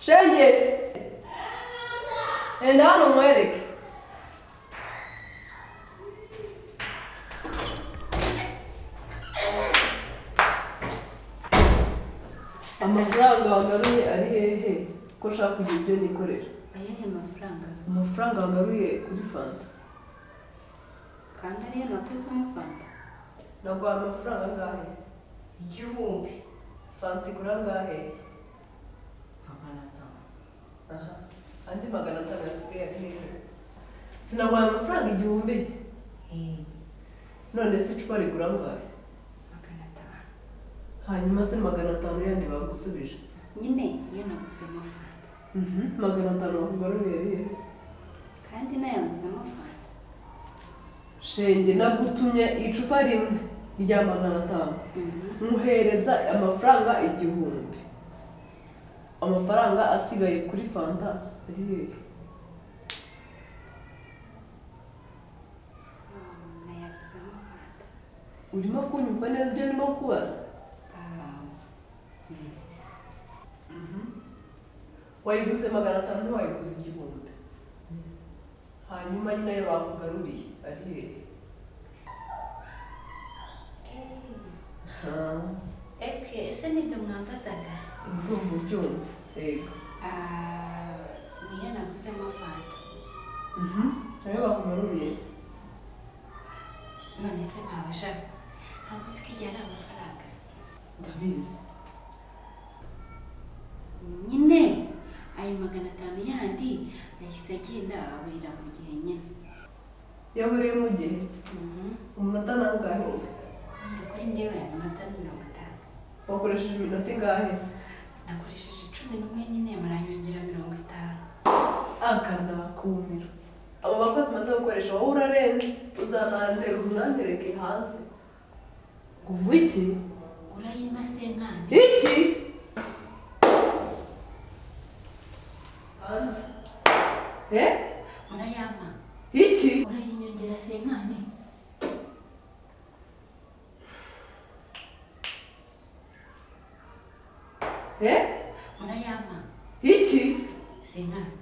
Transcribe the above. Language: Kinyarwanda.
Shenge. Enda hano mwereke. Amafaranga wagaruye ari hehe ko ushaka kugira ibyo nikorera? Ayahe mafaranga? Amafaranga wagaruye kuri fanta. Kandi ariyo natuzemo fanta. Naguha amafaranga angahe? 1000. Fanta igura angahe? 500. Aha. Andi 500 yasigaye ari hehe? Sinaguha amafaranga 1000. None se icupa rigura angahe? 500. Hanyuma se 500 yandi bagusubije? Nyine iyo naguzemo fanta. 500 wakugaruye ari hehe? Kandi nayo naguzemo fanta. Shenge nagutumye icupa rimwe rya 500. Muhereza amafaranga 1000. Amafaranga asigaye kuri fanta ari hehe? Nayaguzemo fanta. Urimo kunyumva neza ibyo ndimo kubaza? Wayiguze 500 wayiguze 1000. Hanyuma nyine yo bakugaruriye ari hehe? Ese nibyo mwambazaga? Byumva. Yego. Niyo naguzemo fanta. Ayo bakugaruriye. None se mpabasha ntabwo uzi ko igihe ari amafaranga? Ndabizi. Nyine ayo 500 yandi yahise agenda aburira mu gihe nyine. Yaburiye mu gihe? Umunota nangahe? Kuri njyewe amanota 50. Wakoresheje iminota ingahe? Nakoresheje 11 nyine maranyongera 50. Akana kumira. Abo bakozi maze gukoresha wowe urarenze. Uzanandera unandereke hanze. Ngo iki? Urayima senkane. Iki? Hanze. Urayama. Iki? Urayinyongera senkane. Urayama. Iki? Senkane.